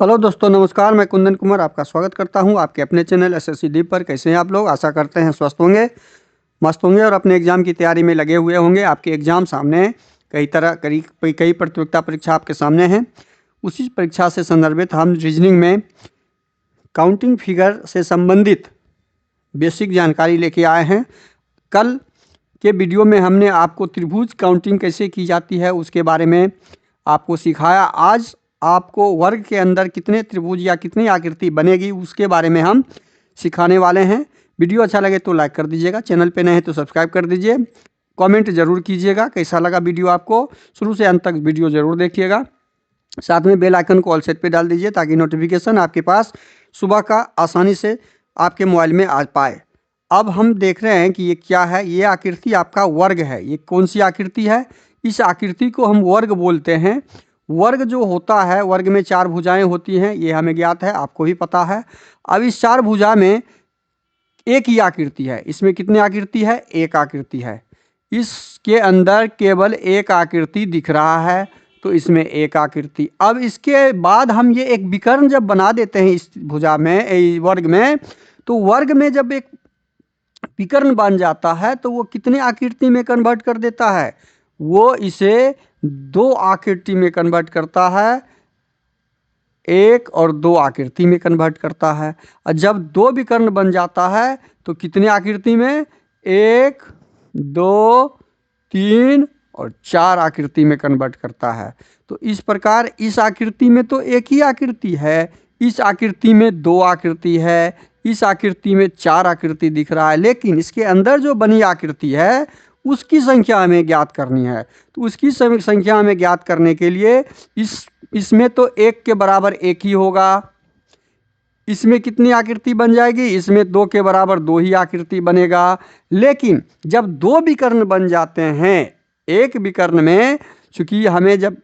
Hello दोस्तों, नमस्कार। मैं कुंदन कुमार आपका स्वागत करता हूं आपके अपने चैनल एसएससी डीप पर। कैसे हैं आप लोग? आशा करते हैं स्वस्थ होंगे, मस्त होंगे और अपने एग्जाम की तैयारी में लगे हुए होंगे। आपके एग्जाम सामने हैं, कई प्रतियोगिता परीक्षा आपके सामने हैं। उसी परीक्षा से संदर्भित हम रीजनिंग में काउंटिंग फिगर से संबंधित बेसिक जानकारी लेके आए हैं। कल के वीडियो में हमने आपको त्रिभुज काउंटिंग कैसे की जाती है उसके बारे में आपको सिखाया। आज आपको वर्ग के अंदर कितने त्रिभुज या कितनी आकृति बनेगी उसके बारे में हम सिखाने वाले हैं। वीडियो अच्छा लगे तो लाइक कर दीजिएगा, चैनल पे नए हैं तो सब्सक्राइब कर दीजिए, कमेंट जरूर कीजिएगा कैसा लगा वीडियो आपको। शुरू से अंत तक वीडियो जरूर देखिएगा। साथ में बेल आइकन को ऑल सेट पे डाल दीजिए ताकि नोटिफिकेशन आपके पास सुबह का आसानी से आपके मोबाइल में आ पाए। अब हम देख रहे हैं कि ये क्या है। ये आकृति आपका वर्ग है। ये कौन सी आकृति है? इस आकृति को हम वर्ग बोलते हैं। वर्ग जो होता है, वर्ग में चार भुजाएं होती हैं, ये हमें ज्ञात है, आपको भी पता है। अब इस चार भुजा में एक ही आकृति है। इसमें कितनी आकृति है? एक आकृति है। इसके अंदर केवल एक आकृति दिख रहा है, तो इसमें एक आकृति। अब इसके बाद हम ये एक विकर्ण जब बना देते हैं इस भुजा में, वर्ग में, तो वर्ग में जब एक विकर्ण बन जाता है तो वो कितने आकृति में कन्वर्ट कर देता है? वो इसे दो आकृति में कन्वर्ट करता है, एक और दो आकृति में कन्वर्ट करता है। और जब दो विकर्ण बन जाता है तो कितने आकृति में? एक, दो, तीन और चार आकृति में कन्वर्ट करता है। तो इस प्रकार इस आकृति में तो एक ही आकृति है, इस आकृति में दो आकृति है, इस आकृति में चार आकृति दिख रहा है, लेकिन इसके अंदर जो बनी आकृति है उसकी संख्या हमें ज्ञात करनी है। तो उसकी संख्या हमें ज्ञात करने के लिए इसमें तो एक के बराबर एक ही होगा। इसमें कितनी आकृति बन जाएगी? इसमें दो के बराबर दो ही आकृति बनेगा। लेकिन जब दो विकर्ण बन जाते हैं, एक विकर्ण में, चूंकि हमें जब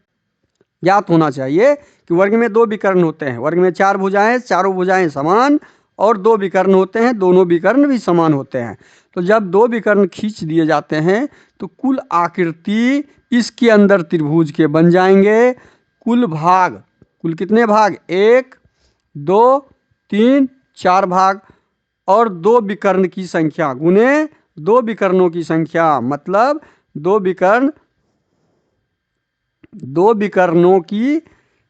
ज्ञात होना चाहिए कि वर्ग में दो विकर्ण होते हैं, वर्ग में चार भुजाएं, चारों भुजाएं समान, और दो विकर्ण होते हैं, दोनों विकर्ण भी समान होते हैं। तो जब दो विकर्ण खींच दिए जाते हैं तो कुल आकृति इसके अंदर त्रिभुज के बन जाएंगे। कुल भाग, कुल कितने भाग? एक, दो, तीन, चार भाग। और दो विकर्ण की संख्या गुने दो विकर्णों की संख्या, मतलब दो विकर्णों की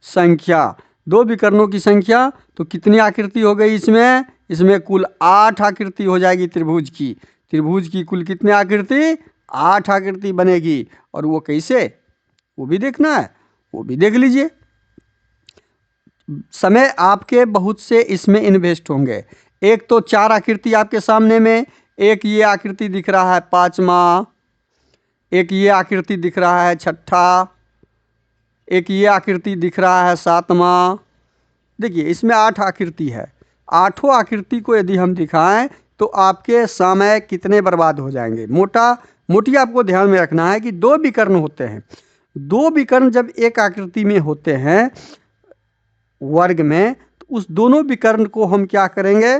संख्या, दो विकर्णों की संख्या। तो कितनी आकृति हो गई इसमें? इसमें कुल 8 आकृति हो जाएगी त्रिभुज की। त्रिभुज की कुल कितनी आकृति? 8 आकृति बनेगी। और वो कैसे, वो भी देखना है, वो भी देख लीजिए। समय आपके बहुत से इसमें इन्वेस्ट होंगे। एक तो चार आकृति आपके सामने में, एक ये आकृति दिख रहा है पांचवा, एक ये आकृति दिख रहा है छठा, एक ये आकृति दिख रहा है सातवां। देखिए इसमें 8 आकृति है। आठों आकृति को यदि हम दिखाएं तो आपके समय कितने बर्बाद हो जाएंगे। मोटी आपको ध्यान में रखना है कि दो विकर्ण होते हैं। दो विकर्ण जब एक आकृति में होते हैं वर्ग में, तो उस दोनों विकर्ण को हम क्या करेंगे?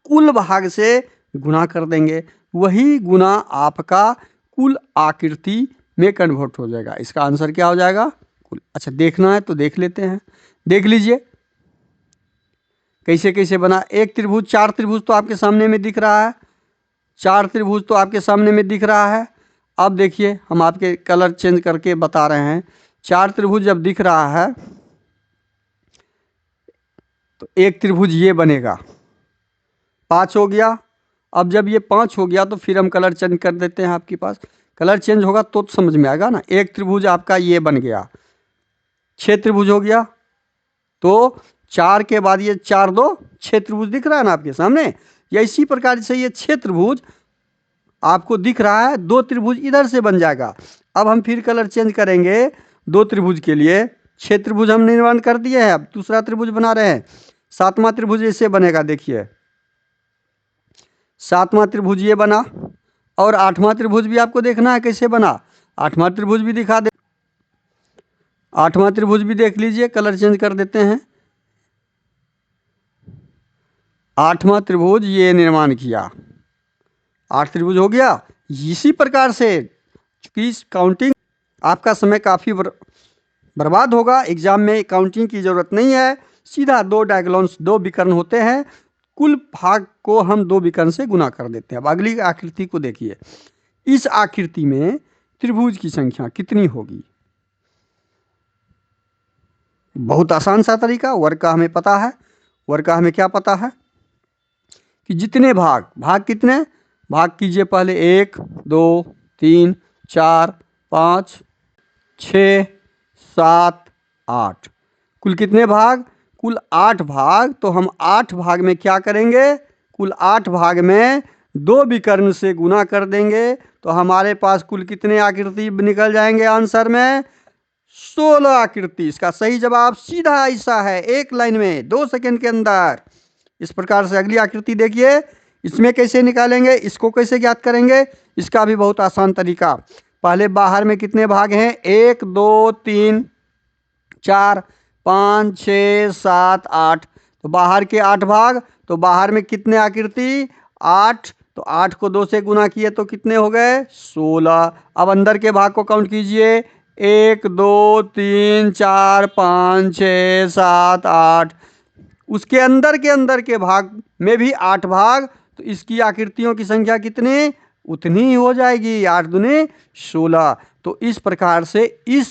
कुल भाग से गुना कर देंगे। वही गुना आपका कुल आकृति में कन्वर्ट हो जाएगा। इसका आंसर क्या हो जाएगा? कुल। अच्छा, देखना है तो देख लेते हैं, देख लीजिए कैसे कैसे बना। एक त्रिभुज, चार त्रिभुज तो आपके सामने में दिख रहा है, चार त्रिभुज तो आपके सामने में दिख रहा है। अब देखिए हम आपके कलर चेंज करके बता रहे हैं। चार त्रिभुज जब दिख रहा है तो एक त्रिभुज ये बनेगा, 5 हो गया। अब जब ये 5 हो गया तो फिर हम कलर चेंज कर देते हैं। आपके पास कलर चेंज होगा तो समझ में आएगा ना। एक त्रिभुज आपका ये बन गया, 6 त्रिभुज हो गया। तो 4 के बाद ये 4 2 6 त्रिभुज दिख रहा है ना आपके सामने। या इसी प्रकार से ये 6 त्रिभुज आपको दिख रहा है, 2 त्रिभुज इधर से बन जाएगा। अब हम फिर कलर चेंज करेंगे 2 त्रिभुज के लिए। 6 त्रिभुज हम निर्माण कर दिए हैं, अब दूसरा त्रिभुज बना रहे हैं। सातवां त्रिभुज ऐसे बनेगा, देखिए सातवां त्रिभुज ये बना। और आठवां त्रिभुज भी आपको देखना है कैसे बना। आठवां त्रिभुज भी दिखा दे, आठवां त्रिभुज भी देख लीजिए, कलर चेंज कर देते हैं। आठवां त्रिभुज ये निर्माण किया, 8 त्रिभुज हो गया। इसी प्रकार से चूंकि काउंटिंग आपका समय काफ़ी बर्बाद होगा। एग्जाम में काउंटिंग की जरूरत नहीं है, सीधा दो डायगोनल्स, दो विकर्ण होते हैं, कुल भाग को हम दो विकर्ण से गुना कर देते हैं। अब अगली आकृति को देखिए। इस आकृति में त्रिभुज की संख्या कितनी होगी? बहुत आसान सा तरीका, वर्ग का हमें पता है। वर्ग का हमें क्या पता है कि जितने भाग, भाग कितने भाग कीजिए पहले, 1 2 3 4 5 6 7 8, कुल कितने भाग? कुल 8 भाग। तो हम 8 भाग में क्या करेंगे? कुल 8 भाग में दो विकर्ण से गुना कर देंगे, तो हमारे पास कुल कितने आकृति निकल जाएंगे आंसर में? 16 आकृति। इसका सही जवाब सीधा ऐसा है, एक लाइन में 2 सेकंड के अंदर। इस प्रकार से अगली आकृति देखिए, इसमें कैसे निकालेंगे, इसको कैसे ज्ञात करेंगे? इसका भी बहुत आसान तरीका। पहले बाहर में कितने भाग हैं? 1 2 3 4 5 6 7 8, तो बाहर के 8 भाग। तो बाहर में कितने आकृति? 8। तो 8 को 2 से गुना किए तो कितने हो गए? 16। अब अंदर के भाग को काउंट कीजिए, 1 2 3 4 5 6 7 8। उसके अंदर के भाग में भी 8 भाग, तो इसकी आकृतियों की संख्या कितनी? उतनी ही हो जाएगी, 8 दूनी 16। तो इस प्रकार से इस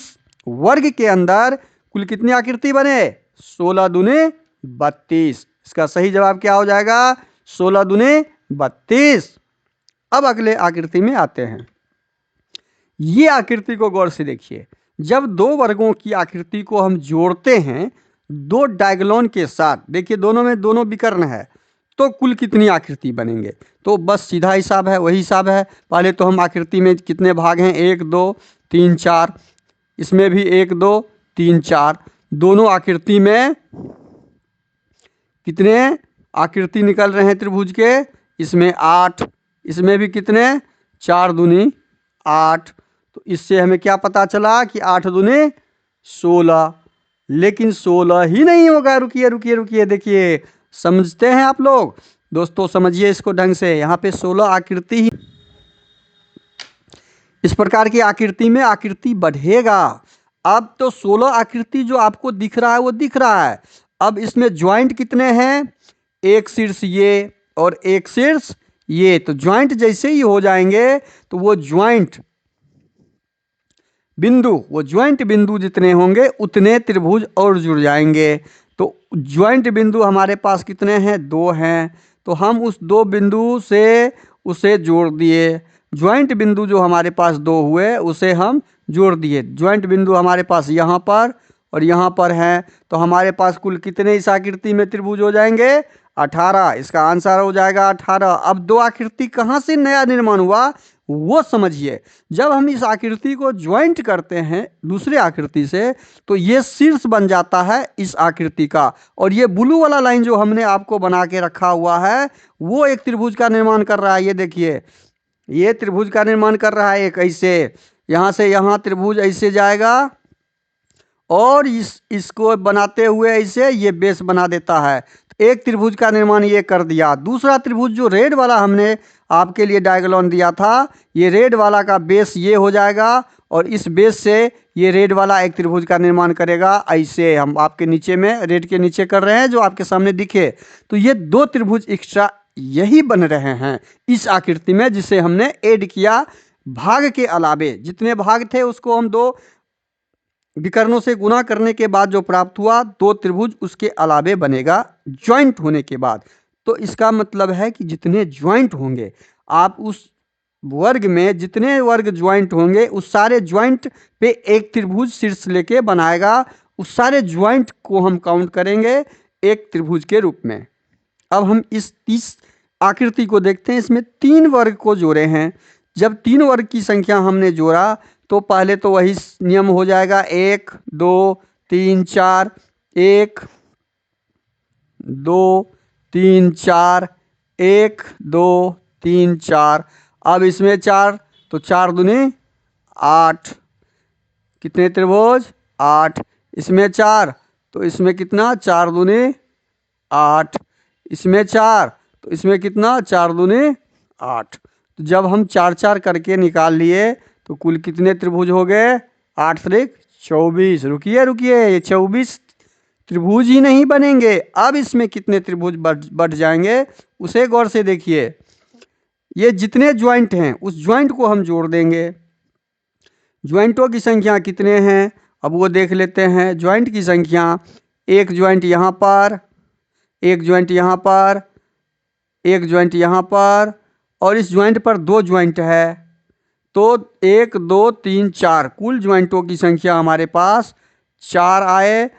वर्ग के अंदर कुल कितनी आकृति बने? 16 दूनी 32। इसका सही जवाब क्या हो जाएगा? 16 दूनी 32। अब अगले आकृति में आते हैं। ये आकृति को गौर से देखिए। जब दो वर्गों की आकृति को हम जोड़ते हैं दो डायगोनल के साथ, देखिए दोनों में दोनों विकर्ण है, तो कुल कितनी आकृति बनेंगे? तो बस सीधा हिसाब है, वही हिसाब है। पहले तो हम आकृति में कितने भाग हैं? 1 2 3 4, इसमें भी 1 2 3 4, दोनों आकृति में कितने आकृति निकल रहे हैं त्रिभुज के? इसमें 8, इसमें भी कितने? 4 दूनी 8। तो इससे हमें क्या पता चला कि 8 दूनी 16। लेकिन 16 ही नहीं होगा, रुकिए रुकिए रुकिए, देखिए समझते हैं आप लोग? दोस्तों समझिए इसको ढंग से। यहाँ पे 16 आकृति ही, इस प्रकार की आकृति में आकृति बढ़ेगा। अब तो 16 आकृति जो आपको दिख रहा है वो दिख रहा है। अब इसमें ज्वाइंट कितने हैं? एक शीर्ष ये और एक शीर्ष ये। तो ज्वाइंट जैसे ही हो जाएंगे तो वो ज्वाइंट बिंदु जितने होंगे उतने त्रिभुज और जुड़ जाएंगे। तो ज्वाइंट बिंदु हमारे पास कितने हैं? 2 हैं। तो हम उस 2 बिंदु से उसे जोड़ दिए। ज्वाइंट बिंदु जो हमारे पास 2 हुए उसे हम जोड़ दिए। ज्वाइंट बिंदु हमारे पास यहाँ पर और यहाँ पर हैं। तो हमारे पास कुल कितने इस आकृति में त्रिभुज हो जाएंगे? 18। इसका आंसर हो जाएगा 18। अब दो आकृति कहाँ से नया निर्माण हुआ वो समझिए। जब हम इस आकृति को ज्वाइंट करते हैं दूसरे आकृति से तो ये शीर्ष बन जाता है इस आकृति का, और ये ब्लू वाला लाइन जो हमने आपको बना के रखा हुआ है वो एक त्रिभुज का निर्माण कर रहा है। ये देखिए, ये त्रिभुज का निर्माण कर रहा है एक ऐसे, यहाँ से यहाँ त्रिभुज ऐसे जाएगा और इसको बनाते हुए ऐसे ये बेस बना देता है। एक त्रिभुज का निर्माण ये कर दिया। दूसरा त्रिभुज जो रेड वाला हमने आपके लिए डायगोनल दिया था, ये रेड वाला का बेस ये हो जाएगा और इस बेस से ये रेड वाला एक त्रिभुज का निर्माण करेगा। ऐसे हम आपके नीचे में रेड के नीचे कर रहे हैं जो आपके सामने दिखे। तो ये 2 त्रिभुज एक्स्ट्रा यही बन रहे हैं इस आकृति में, जिसे हमने ऐड किया। भाग के अलावे जितने भाग थे उसको हम 2 विकर्णों से गुना करने के बाद जो प्राप्त हुआ 2 त्रिभुज उसके अलावे बनेगा ज्वाइंट होने के बाद। तो इसका मतलब है कि जितने ज्वाइंट होंगे, आप उस वर्ग में जितने वर्ग ज्वाइंट होंगे उस सारे ज्वाइंट पे एक त्रिभुज शीर्ष लेके बनाएगा। उस सारे ज्वाइंट को हम काउंट करेंगे एक त्रिभुज के रूप में। अब हम इस 30 आकृति को देखते हैं। इसमें 3 वर्ग को जोड़े हैं। जब 3 वर्ग की संख्या हमने जोड़ा तो पहले तो वही नियम हो जाएगा, 1 2 3 4, 1 2 3 4, 1 2 3 4। अब इसमें 4, तो 4 दूनी 8। कितने त्रिभुज? 8। इसमें 4, तो इसमें कितना? 4 दूनी 8। इसमें 4, तो इसमें कितना? 4 दूनी 8। तो जब हम 4 4 करके निकाल लिए तो कुल कितने त्रिभुज हो गए? 8 त्रिक 24। रुकिए रुकिए, ये 24 त्रिभुज ही नहीं बनेंगे, अब इसमें कितने त्रिभुज बढ़ जाएंगे उसे गौर से देखिए। ये जितने ज्वाइंट हैं उस ज्वाइंट को हम जोड़ देंगे। ज्वाइंटों की संख्या कितने हैं अब वो देख लेते हैं। ज्वाइंट की संख्या, एक ज्वाइंट यहाँ पर, एक ज्वाइंट यहाँ पर, एक ज्वाइंट यहाँ पर, और इस ज्वाइंट पर दो ज्वाइंट है, तो 1 2 3 4 कुल ज्वाइंटों की संख्या हमारे पास 4 आए।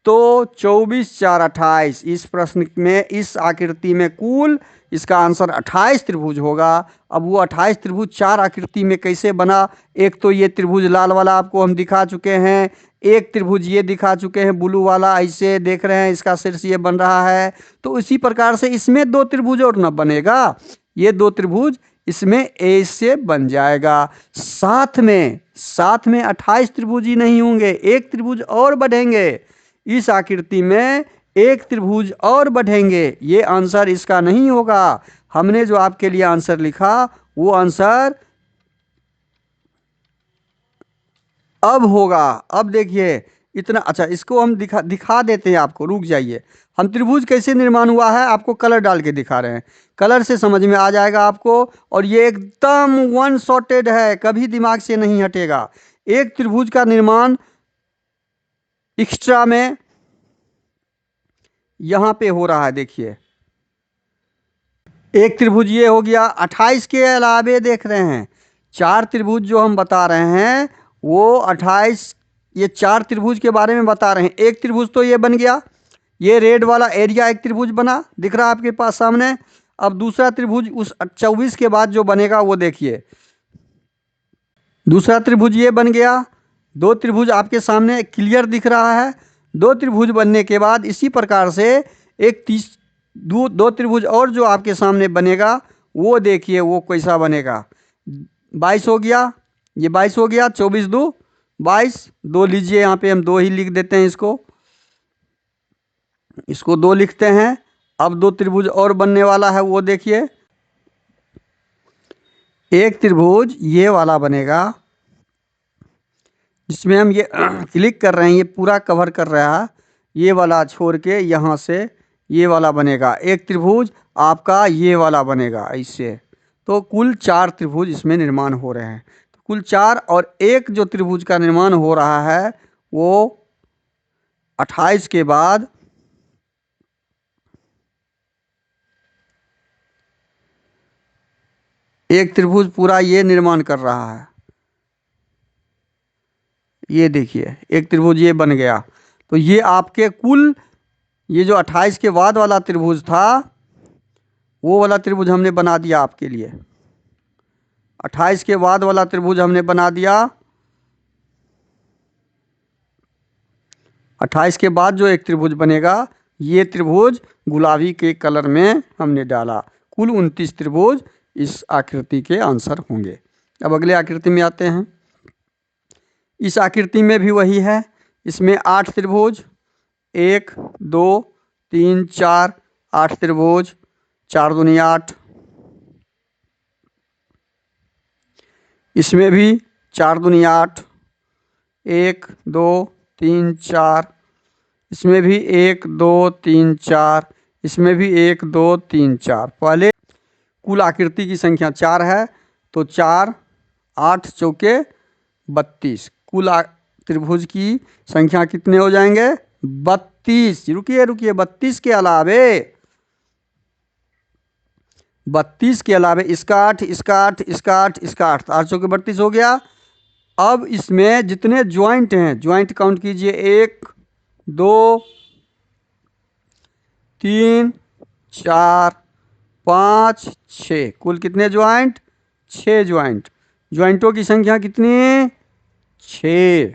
तो 24 4 28, इस प्रश्न में, इस आकृति में कुल इसका आंसर 28 त्रिभुज होगा। अब वो 28 त्रिभुज 4 आकृति में कैसे बना? एक तो ये त्रिभुज लाल वाला आपको हम दिखा चुके हैं, एक त्रिभुज ये दिखा चुके हैं ब्लू वाला, ऐसे देख रहे हैं इसका शीर्ष ये बन रहा है। तो इसी प्रकार से इसमें दो त्रिभुज और न बनेगा, ये दो त्रिभुज इसमें ऐसे बन जाएगा। साथ में 28 त्रिभुज ही नहीं होंगे, एक त्रिभुज और बढ़ेंगे, इस आकृति में एक त्रिभुज और बढ़ेंगे। ये आंसर इसका नहीं होगा। हमने जो आपके लिए आंसर लिखा वो आंसर अब होगा। अब देखिए इतना अच्छा, इसको हम दिखा देते हैं आपको, रुक जाइए। हम त्रिभुज कैसे निर्माण हुआ है आपको कलर डाल के दिखा रहे हैं, कलर से समझ में आ जाएगा आपको। और ये एकदम वन शॉटेड है, कभी दिमाग से नहीं हटेगा। एक त्रिभुज का निर्माण एक्स्ट्रा में यहां पे हो रहा है, देखिए एक त्रिभुज ये हो गया। 28 के अलावे देख रहे हैं 4 त्रिभुज जो हम बता रहे हैं वो 28, ये 4 त्रिभुज के बारे में बता रहे हैं। एक त्रिभुज तो ये बन गया, ये रेड वाला एरिया एक त्रिभुज बना, दिख रहा है आपके पास सामने। अब दूसरा त्रिभुज उस 24 के बाद जो बनेगा वो देखिए, दूसरा त्रिभुज ये बन गया। दो त्रिभुज आपके सामने क्लियर दिख रहा है। दो त्रिभुज बनने के बाद इसी प्रकार से एक दो त्रिभुज और जो आपके सामने बनेगा वो देखिए वो कैसा बनेगा। 22 हो गया, ये 22 हो गया, 24 2 22, दो लीजिए, यहाँ पे हम 2 ही लिख देते हैं, इसको 2 लिखते हैं। अब दो त्रिभुज और बनने वाला है, वो देखिए। एक त्रिभुज ये वाला बनेगा जिसमें हम ये क्लिक कर रहे हैं, ये पूरा कवर कर रहा है, ये वाला छोड़ के यहाँ से ये वाला बनेगा। एक त्रिभुज आपका ये वाला बनेगा ऐसे। तो कुल 4 त्रिभुज इसमें निर्माण हो रहे हैं। तो कुल 4, और एक जो त्रिभुज का निर्माण हो रहा है वो 28 के बाद एक त्रिभुज पूरा ये निर्माण कर रहा है। ये देखिए एक त्रिभुज ये बन गया। तो ये आपके कुल, ये जो 28 के बाद वाला त्रिभुज था वो वाला त्रिभुज हमने बना दिया आपके लिए। 28 के बाद वाला त्रिभुज हमने बना दिया। 28 के बाद जो एक त्रिभुज बनेगा, ये त्रिभुज गुलाबी के कलर में हमने डाला। कुल 29 त्रिभुज इस आकृति के आंसर होंगे। अब अगले आकृति में आते हैं। इस आकृति में भी वही है, इसमें 8 त्रिभुज, 1 2 3 4, 8 त्रिभुज, 4 दूनी 8। इसमें भी 4 दूनी 8, 1 2 3 4। इसमें भी 1 2 3 4, इसमें भी 1 2 3 4। पहले कुल आकृति की संख्या 4 है, तो 4 8 चौके 32। कुल त्रिभुज की संख्या कितने हो जाएंगे? 32। रुकिए 32 के अलावे, 32 के अलावे इसका 8, इसका 8, इसका 8, इसका 8, 8 चौके 32 हो गया। अब इसमें जितने ज्वाइंट हैं, ज्वाइंट काउंट कीजिए, 1 2 3 4 5 6। कुल कितने ज्वाइंट? 6 ज्वाइंट। ज्वाइंटों की संख्या कितनी? 6।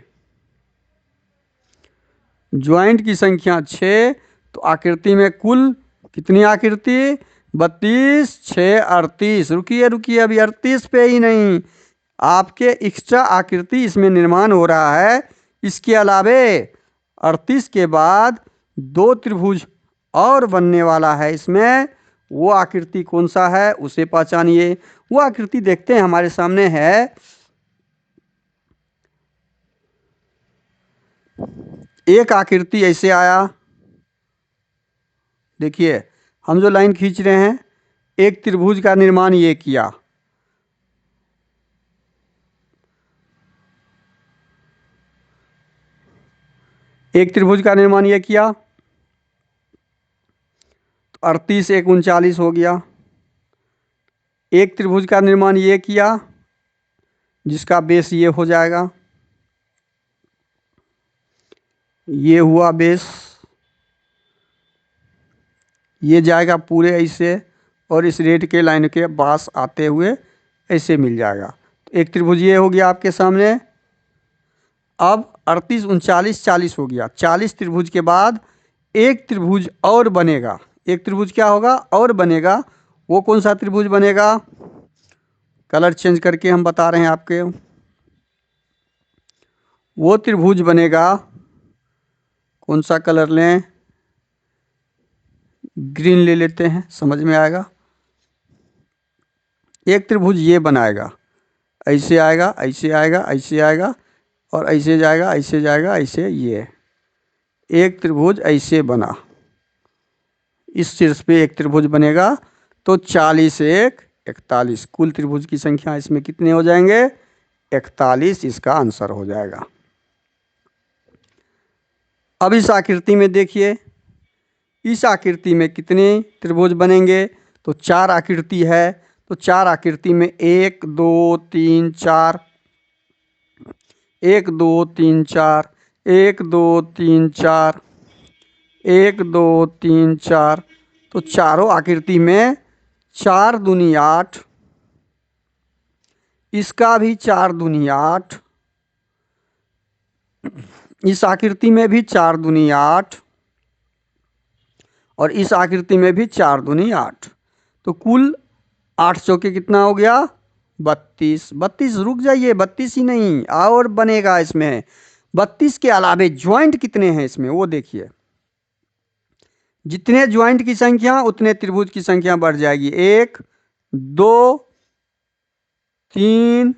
ज्वाइंट की संख्या 6। तो आकृति में कुल कितनी आकृति? 32 6 38। रुकिए अभी 38 पे ही नहीं, आपके एक्स्ट्रा आकृति इसमें निर्माण हो रहा है। इसके अलावे 38 के बाद 2 त्रिभुज और बनने वाला है इसमें। वो आकृति कौन सा है उसे पहचानिए। वो आकृति देखते हैं, हमारे सामने है। एक आकृति ऐसे आया, देखिए हम जो लाइन खींच रहे हैं, एक त्रिभुज का निर्माण ये किया, एक त्रिभुज का निर्माण ये किया, तो 38 एक 39 हो गया। एक त्रिभुज का निर्माण ये किया जिसका बेस ये हो जाएगा, ये हुआ बेस, ये जाएगा पूरे ऐसे और इस रेड के लाइन के पास आते हुए ऐसे मिल जाएगा। तो एक त्रिभुज ये हो गया आपके सामने। अब 38 39 40 हो गया। 40 त्रिभुज के बाद एक त्रिभुज और बनेगा। एक त्रिभुज क्या होगा और बनेगा, वो कौन सा त्रिभुज बनेगा, कलर चेंज करके हम बता रहे हैं आपके। वो त्रिभुज बनेगा, कौन सा कलर लें, ग्रीन ले लेते हैं, समझ में आएगा। एक त्रिभुज ये बनाएगा, ऐसे आएगा, ऐसे आएगा, ऐसे आएगा और ऐसे जाएगा, ऐसे जाएगा, ऐसे, ये एक त्रिभुज ऐसे बना, इस शीर्ष पे एक त्रिभुज बनेगा। तो 40 एक 41, कुल त्रिभुज की संख्या इसमें कितने हो जाएंगे, 41, इसका आंसर हो जाएगा। अब इस आकृति में देखिए, इस आकृति में कितने त्रिभुज बनेंगे, तो 4 आकृति है, तो 4 आकृति में 1 2 3 4, 1 2 3 4, 1 2 3 4, 1 2 3 4, तो चारों आकृति में 4 दूनी 8, इसका भी 4 दूनी 8, इस आकृति में भी 4 दूनी 8 और इस आकृति में भी 4 दूनी 8, तो कुल 8 चौके कितना हो गया, 32। 32 रुक जाइए, 32 ही नहीं और बनेगा इसमें। 32 के अलावे ज्वाइंट कितने हैं इसमें वो देखिए, जितने ज्वाइंट की संख्या उतने त्रिभुज की संख्या बढ़ जाएगी। 1 2 3,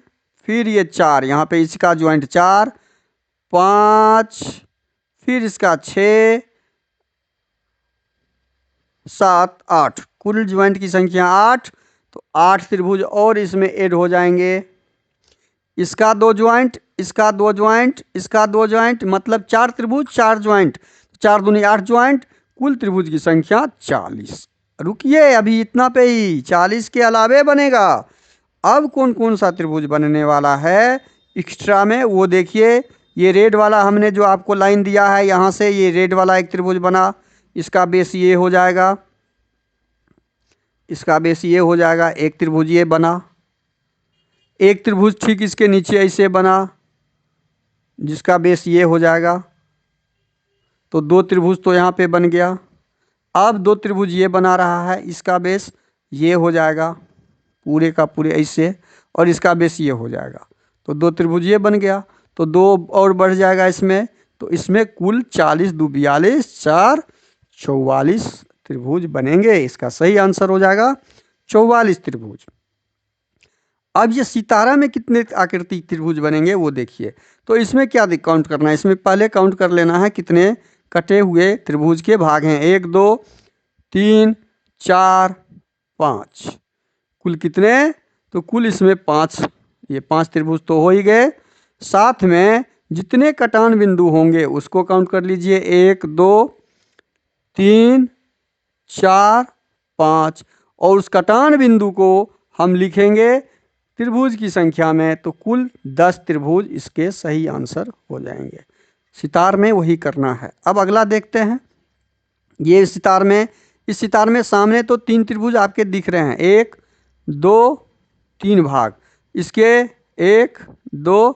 फिर ये 4, यहाँ पे इसका ज्वाइंट 4 5, फिर इसका 6 7 8, कुल ज्वाइंट की संख्या 8। तो 8 त्रिभुज और इसमें ऐड हो जाएंगे, इसका 2 ज्वाइंट, इसका 2 ज्वाइंट, इसका 2 ज्वाइंट, मतलब 4 त्रिभुज 4 ज्वाइंट, 4 दूनी 8 ज्वाइंट, कुल त्रिभुज की संख्या 40। रुकिए अभी इतना पे ही, 40 के अलावे बनेगा। अब कौन कौन सा त्रिभुज बनने वाला है एक्स्ट्रा में वो देखिए। ये रेड वाला हमने जो आपको लाइन दिया है, यहाँ से ये रेड वाला एक त्रिभुज बना, इसका बेस ये हो जाएगा, इसका बेस ये हो जाएगा। एक त्रिभुज ये बना, एक त्रिभुज ठीक इसके नीचे ऐसे बना जिसका बेस ये हो जाएगा। तो 2 त्रिभुज तो यहाँ पे बन गया। अब 2 त्रिभुज ये बना रहा है, इसका बेस ये हो जाएगा पूरे का पूरे ऐसे, और इसका बेस ये हो जाएगा। तो 2 त्रिभुज ये बन गया, तो 2 और बढ़ जाएगा इसमें। तो इसमें कुल 40 2 42 4 44 त्रिभुज बनेंगे। इसका सही आंसर हो जाएगा 44 त्रिभुज। अब ये सितारा में कितने आकृति त्रिभुज बनेंगे वो देखिए। तो इसमें क्या काउंट करना है, इसमें पहले काउंट कर लेना है कितने कटे हुए त्रिभुज के भाग हैं। 1 2 3 4 5, कुल कितने, तो कुल इसमें 5, ये 5 त्रिभुज तो हो ही गए। साथ में जितने कटान बिंदु होंगे उसको काउंट कर लीजिए। 1 2 3 4 5, और उस कटान बिंदु को हम लिखेंगे त्रिभुज की संख्या में, तो कुल 10 त्रिभुज इसके सही आंसर हो जाएंगे। सितार में वही करना है। अब अगला देखते हैं। ये सितार में, इस सितार में सामने तो 3 त्रिभुज आपके दिख रहे हैं, 1 2 3 भाग, इसके 1 2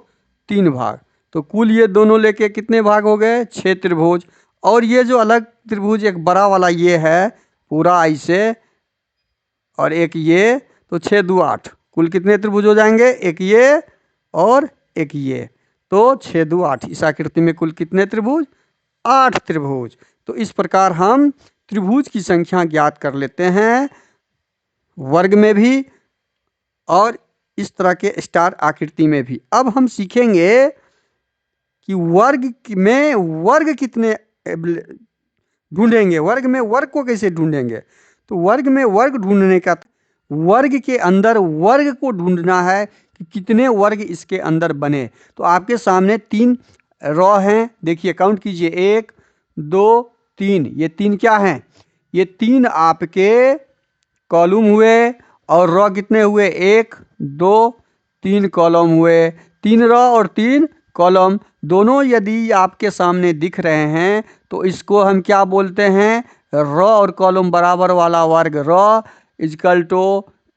3 भाग, तो कुल ये दोनों लेके कितने भाग हो गए, 6 त्रिभुज। और ये जो अलग त्रिभुज एक बड़ा वाला ये है पूरा ऐसे, और एक ये, तो 6 2 8, कुल कितने त्रिभुज हो जाएंगे, एक ये और एक ये, तो 6 2 8। इस आकृति में कुल कितने त्रिभुज, 8 त्रिभुज। तो इस प्रकार हम त्रिभुज की संख्या ज्ञात कर लेते हैं वर्ग में भी और इस तरह के स्टार आकृति में भी। अब हम सीखेंगे कि में वर्ग कितने ढूंढेंगे, वर्ग में वर्ग को कैसे ढूंढेंगे। तो वर्ग में वर्ग ढूंढने का, वर्ग के अंदर वर्ग को ढूंढना है कि कितने वर्ग इसके अंदर बने। तो आपके सामने 3 रॉ हैं, देखिए काउंट कीजिए, 1 2 3। ये 3 क्या हैं, ये 3 आपके कॉलम हुए। और रॉ कितने हुए, 1 2 3 कॉलम हुए। 3 रॉ और 3 कॉलम दोनों यदि आपके सामने दिख रहे हैं तो इसको हम क्या बोलते हैं, रॉ और कॉलम बराबर वाला वर्ग। रॉ इजकल टू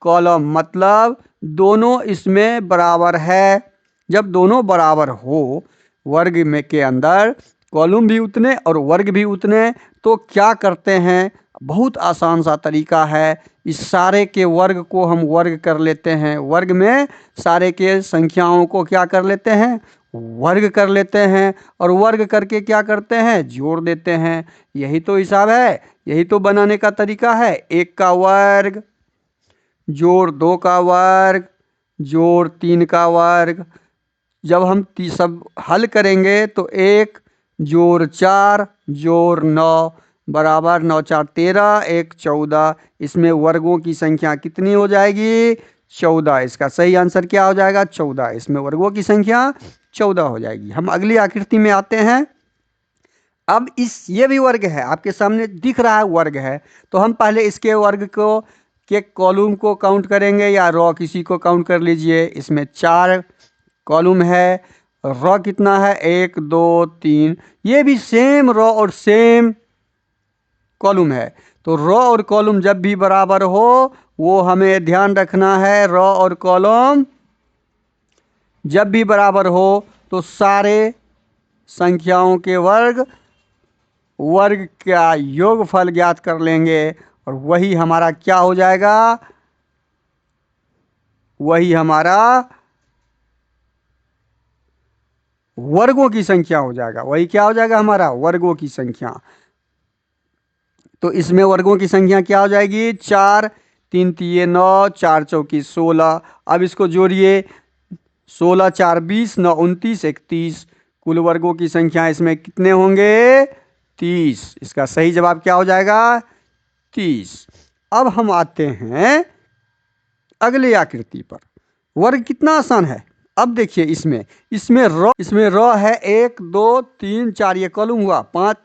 कॉलम, मतलब दोनों इसमें बराबर है। जब दोनों बराबर हो वर्ग में के अंदर, कॉलम भी उतने और वर्ग भी उतने, तो क्या करते हैं, बहुत आसान सा तरीका है। इस सारे के वर्ग को हम वर्ग कर लेते हैं, वर्ग में सारे के संख्याओं को क्या कर लेते हैं, वर्ग कर लेते हैं। और वर्ग करके क्या करते हैं, जोड़ देते हैं। यही तो हिसाब है, यही तो बनाने का तरीका है। 1 का वर्ग जोड़ 2 का वर्ग जोड़ 3 का वर्ग। जब हम सब हल करेंगे तो 1 जोड़ 4 जोड़ 9 बराबर 9 4 13, 1 14। इसमें वर्गों की संख्या कितनी हो जाएगी, 14। इसका सही आंसर क्या हो जाएगा, 14। इसमें वर्गों की संख्या 14 हो जाएगी। हम अगली आकृति में आते हैं। अब ये भी वर्ग है, आपके सामने दिख रहा है वर्ग है। तो हम पहले इसके वर्ग को के कॉलम को काउंट करेंगे, या रॉ किसी को काउंट कर लीजिए। इसमें 4 कॉलम है, रॉ कितना है, 1 2 3। ये भी सेम रॉ और सेम कॉलम है। तो रॉ और कॉलम जब भी बराबर हो, वो हमें ध्यान रखना है। रॉ और कॉलम जब भी बराबर हो तो सारे संख्याओं के वर्ग का योगफल ज्ञात कर लेंगे, और वही हमारा क्या हो जाएगा, वही हमारा वर्गों की संख्या हो जाएगा। वही क्या हो जाएगा, हमारा वर्गों की संख्या। तो इसमें वर्गों की संख्या क्या हो जाएगी, 4 3 3 9 4 चौकी 16। अब इसको जोड़िए, 16 4 20 9 29 31। कुल वर्गों की संख्या इसमें कितने होंगे, 30। इसका सही जवाब क्या हो जाएगा, 30। अब हम आते हैं अगली आकृति पर। वर्ग कितना आसान है। अब देखिए इसमें रॉ है 1 2 3 4, ये कॉलम हुआ 5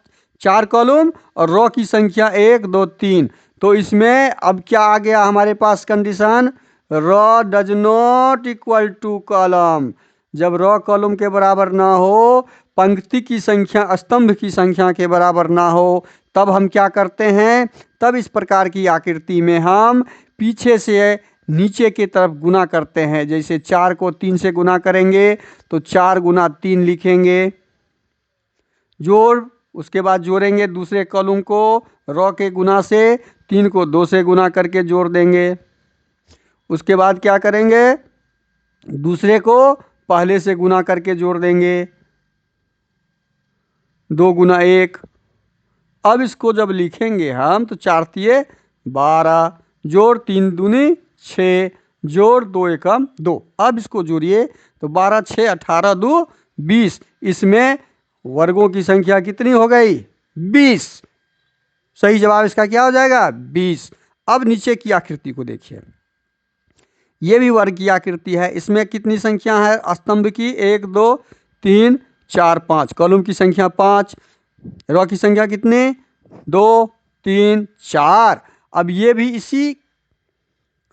4 कॉलम, और रॉ की संख्या 1 2 3। तो इसमें अब क्या आ गया हमारे पास condition, row does not equal to column. जब रॉ कॉलम के बराबर ना हो, पंक्ति की संख्या स्तंभ की संख्या के बराबर ना हो, तब हम क्या करते हैं, तब इस प्रकार की आकृति में हम पीछे से नीचे की तरफ गुना करते हैं। जैसे 4 को 3 से गुना करेंगे तो 4 गुना 3 लिखेंगे, जोड़, उसके बाद जोड़ेंगे दूसरे कॉलम को रॉ के गुना से, 3 को 2 से गुना करके जोड़ देंगे। उसके बाद क्या करेंगे, दूसरे को पहले से गुना करके जोड़ देंगे, 2 गुना 1। अब इसको जब लिखेंगे हम तो 4 तिये 12 जोड़ 3 दूनी 6 जोड़ 2 एकम 2। अब इसको जोड़िए तो 12 6 18 2 20। इसमें वर्गों की संख्या कितनी हो गई, 20। सही जवाब इसका क्या हो जाएगा, 20। अब नीचे की आकृति को देखिए, ये भी वर्ग की आकृति है। इसमें कितनी संख्या है स्तंभ की, 1 2 3 4 5। कॉलम की संख्या 5, रॉ की संख्या कितने, 2 3 4। अब ये भी इसी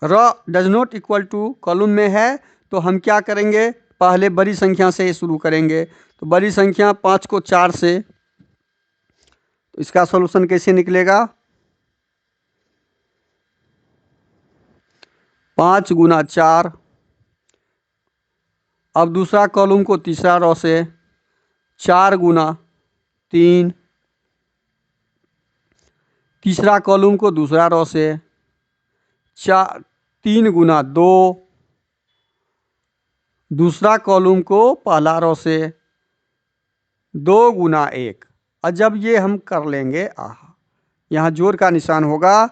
row does not equal to column में है, तो हम क्या करेंगे, पहले बड़ी संख्या से शुरू करेंगे। तो बड़ी संख्या 5 को 4 से, तो इसका सॉल्यूशन कैसे निकलेगा, 5 गुना 4। अब दूसरा कॉलम को तीसरा रॉ से, 4 गुना 3। तीसरा कॉलम को दूसरा रॉ से, 3 गुना 2। दूसरा कॉलम को पहला रॉ से, 2 गुना 1। और जब ये हम कर लेंगे, यहाँ जोड़ का निशान होगा,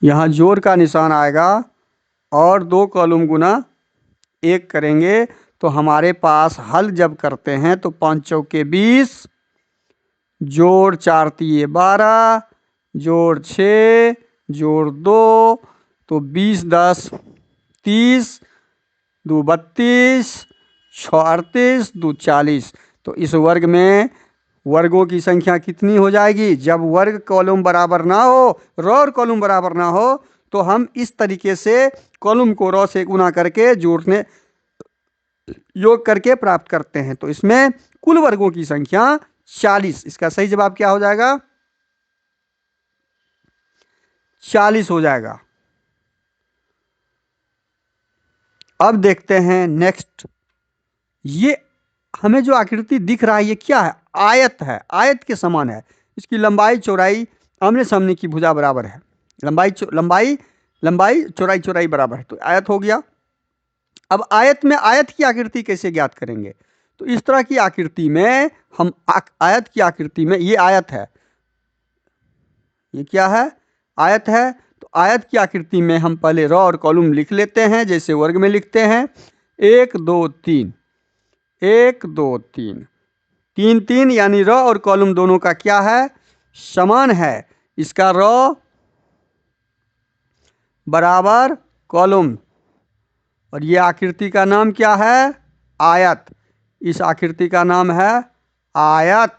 यहाँ जोड़ का निशान आएगा और 2 कॉलम गुना 1 करेंगे तो हमारे पास हल जब करते हैं तो 5 चौके 20, जोड़ 4 तिये 12, जोड़ 6, जोड़ 2, तो 20 10 30, 2 32, 6 38, 2 40। तो इस वर्ग में वर्गों की संख्या कितनी हो जाएगी? जब वर्ग कॉलम बराबर ना हो, रो और कॉलम बराबर ना हो, तो हम इस तरीके से कॉलम को रो से गुना करके जोड़ने योग करके प्राप्त करते हैं। तो इसमें कुल वर्गों की संख्या 40। इसका सही जवाब क्या हो जाएगा? 40 हो जाएगा। अब देखते हैं नेक्स्ट। ये हमें जो आकृति दिख रहा है ये क्या है? आयत है, आयत के समान है। इसकी लंबाई चौड़ाई आमने सामने की भुजा बराबर है। लंबाई चौड़ाई बराबर है, तो आयत हो गया। अब आयत में आयत की आकृति कैसे ज्ञात करेंगे? तो इस तरह की आकृति में हम आयत की आकृति में, ये आयत है, ये क्या है? आयत है। तो आयत की आकृति में हम पहले रो और कॉलम लिख लेते हैं, जैसे वर्ग में लिखते हैं 1 2 3, 1 2 3, 3 3, यानी रो और कॉलम दोनों का क्या है? समान है। इसका रो बराबर कॉलम, और ये आकृति का नाम क्या है? आयत। इस आकृति का नाम है आयत।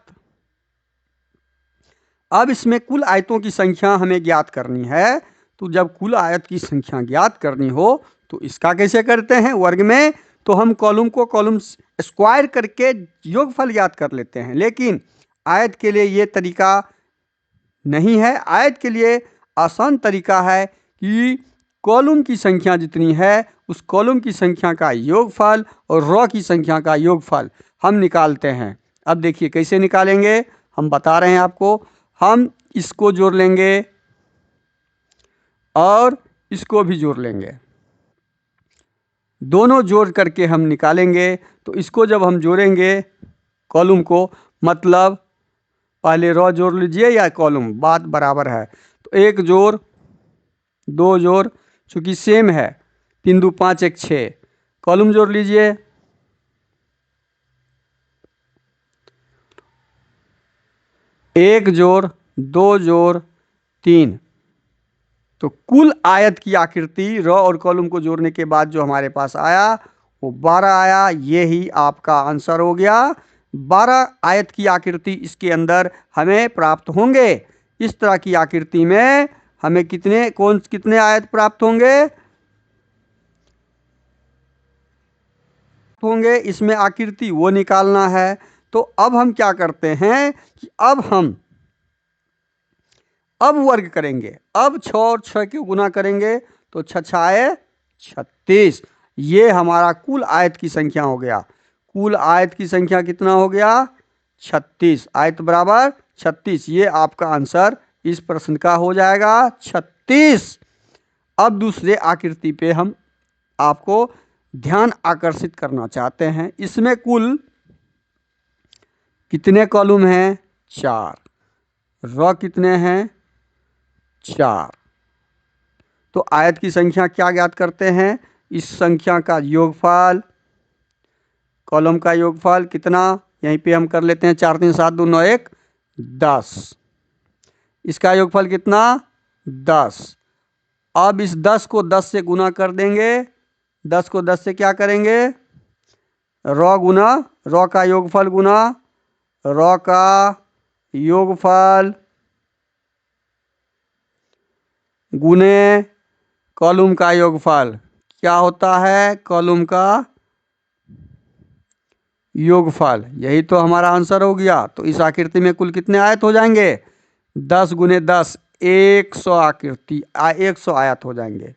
अब इसमें कुल आयतों की संख्या हमें ज्ञात करनी है। तो जब कुल आयत की संख्या ज्ञात करनी हो तो इसका कैसे करते हैं? वर्ग में तो हम कॉलम को कॉलम स्क्वायर करके योगफल ज्ञात कर लेते हैं, लेकिन आयत के लिए ये तरीका नहीं है। आयत के लिए आसान तरीका है कि कॉलम की संख्या जितनी है उस कॉलम की संख्या का योगफल और रो की संख्या का योगफल हम निकालते हैं। अब देखिए कैसे निकालेंगे, हम बता रहे हैं आपको। हम इसको जोड़ लेंगे और इसको भी जोड़ लेंगे, दोनों जोड़ करके हम निकालेंगे। तो इसको जब हम जोड़ेंगे कॉलम को, मतलब पहले रो जोड़ लीजिए या कॉलम, बात बराबर है। तो 1 जोड़ 2 जोड़, चूंकि सेम है, 3 2 5 1 6, कॉलम जोड़ लीजिए, 1 जोड़ 2 जोड़ 3। तो कुल आयत की आकृति रो और कॉलम को जोड़ने के बाद जो हमारे पास आया वो 12 आया। ये ही आपका आंसर हो गया। 12 आयत की आकृति इसके अंदर हमें प्राप्त होंगे। इस तरह की आकृति में हमें कितने आयत प्राप्त होंगे? इसमें आकृति वो निकालना है। तो अब हम क्या करते हैं कि अब वर्ग करेंगे। अब 6 और 6 के गुना करेंगे तो 6 6 36। ये हमारा कुल आयत की संख्या हो गया। कुल आयत की संख्या कितना हो गया? 36। आयत बराबर 36। ये आपका आंसर इस प्रश्न का हो जाएगा 36। अब दूसरे आकृति पे हम आपको ध्यान आकर्षित करना चाहते हैं। इसमें कुल कितने कॉलम हैं? 4। रो कितने हैं? 4। तो आयत की संख्या क्या ज्ञात करते हैं? इस संख्या का योगफल, कॉलम का योगफल कितना, यहीं पे हम कर लेते हैं 4 3 7 2 9 1 10। इसका योगफल कितना? 10। अब इस 10 को 10 से गुना कर देंगे। 10 को 10 से क्या करेंगे? रो गुना रो का योगफल गुना रो का योगफल गुने कॉलम का योगफल। क्या होता है? कॉलम का योगफल। यही तो हमारा आंसर हो गया। तो इस आकृति में कुल कितने आयत हो जाएंगे? 10 गुने 10 100 आकृति 100 आयत हो जाएंगे।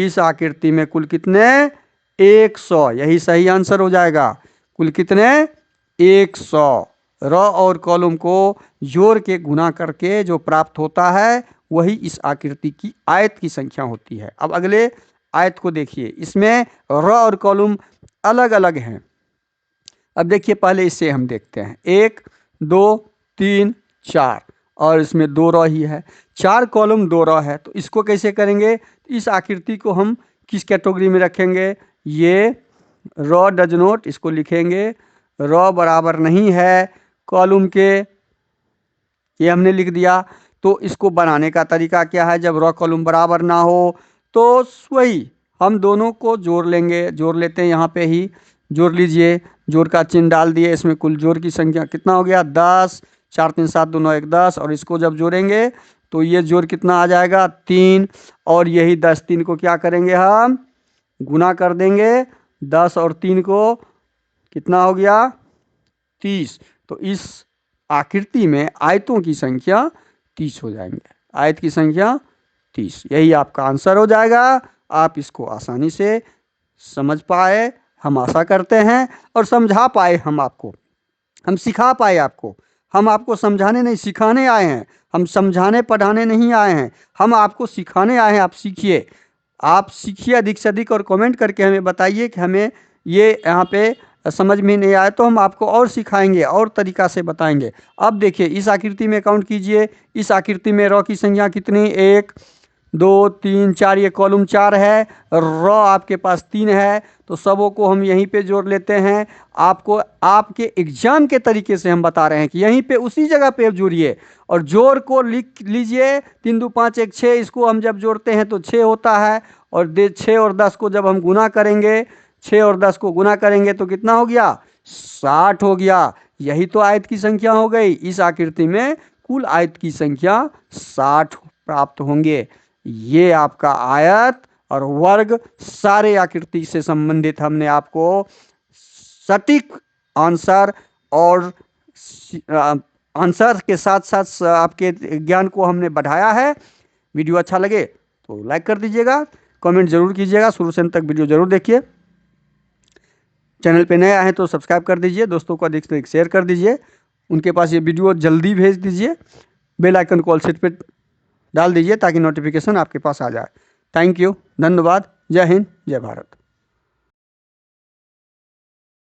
इस आकृति में कुल कितने? 100। यही सही आंसर हो जाएगा। कुल कितने? 100। रो और कॉलम को जोड़ के गुना करके जो प्राप्त होता है वही इस आकृति की आयत की संख्या होती है। अब अगले आयत को देखिए। इसमें रो और कॉलम अलग अलग हैं। अब देखिए, पहले इसे हम देखते हैं। 1 2 3 4 और इसमें 2 रॉ ही है, 4 कॉलम 2 रॉ है। तो इसको कैसे करेंगे? इस आकृति को हम किस कैटेगरी में रखेंगे? ये रॉ डज नॉट, इसको लिखेंगे रॉ बराबर नहीं है कॉलम के, ये हमने लिख दिया। तो इसको बनाने का तरीका क्या है? जब रॉ कॉलम बराबर ना हो तो वही हम दोनों को जोड़ लेंगे, जोड़ लेते हैं, यहाँ पे ही जोड़ लीजिए, जोड़ का चिन्ह डाल दिए। इसमें कुल जोड़ की संख्या कितना हो गया? 10, 4 3 7 2 9 1 10। और इसको जब जोड़ेंगे तो ये जोड़ कितना आ जाएगा? 3। और यही 10 3 को क्या करेंगे? हम गुना कर देंगे। 10 और 3 को कितना हो गया? 30। तो इस आकृति में आयतों की संख्या 30 हो जाएंगे, आयत की संख्या 30। यही आपका आंसर हो जाएगा। आप इसको आसानी से समझ पाए, हम आशा करते हैं, और समझा पाए हम आपको, हम सिखा पाए आपको। हम आपको समझाने नहीं सिखाने आए हैं, हम समझाने पढ़ाने नहीं आए हैं, हम आपको सिखाने आए हैं। आप सीखिए, आप सीखिए अधिक से अधिक, और कमेंट करके हमें बताइए कि हमें ये यहाँ पे समझ में नहीं आया तो हम आपको और सिखाएंगे, और तरीका से बताएंगे। अब देखिए इस आकृति में काउंट कीजिए, इस आकृति में रॉ की संख्या कितनी? 1 2 3 4, ये कॉलम 4 है, रॉ आपके पास 3 है। तो सबों को हम यहीं पे जोड़ लेते हैं। आपको आपके एग्जाम के तरीके से हम बता रहे हैं कि यहीं पे उसी जगह पे जोड़िए, और जोड़ को लिख लीजिए। 3 2 5 1 6, इसको हम जब जोड़ते हैं तो 6 होता है। और 6 और 10 को जब हम गुना करेंगे, 6 और 10 को गुना करेंगे तो कितना हो गया? 60 हो गया। यही तो आयत की संख्या हो गई। इस आकृति में कुल आयत की संख्या 60 प्राप्त होंगे। ये आपका आयत और वर्ग सारे आकृति से संबंधित हमने आपको सटीक आंसर और आंसर के साथ साथ आपके ज्ञान को हमने बढ़ाया है। वीडियो अच्छा लगे तो लाइक कर दीजिएगा, कमेंट जरूर कीजिएगा, शुरू से अंत तक वीडियो जरूर देखिए। चैनल पे नए आए तो सब्सक्राइब कर दीजिए, दोस्तों को अधिक से अधिक शेयर कर दीजिए, उनके पास ये वीडियो जल्दी भेज दीजिए। बेल आइकन को ऑल सेट पे डाल दीजिए ताकि नोटिफिकेशन आपके पास आ जाए। थैंक यू, धन्यवाद, जय हिंद, जय भारत।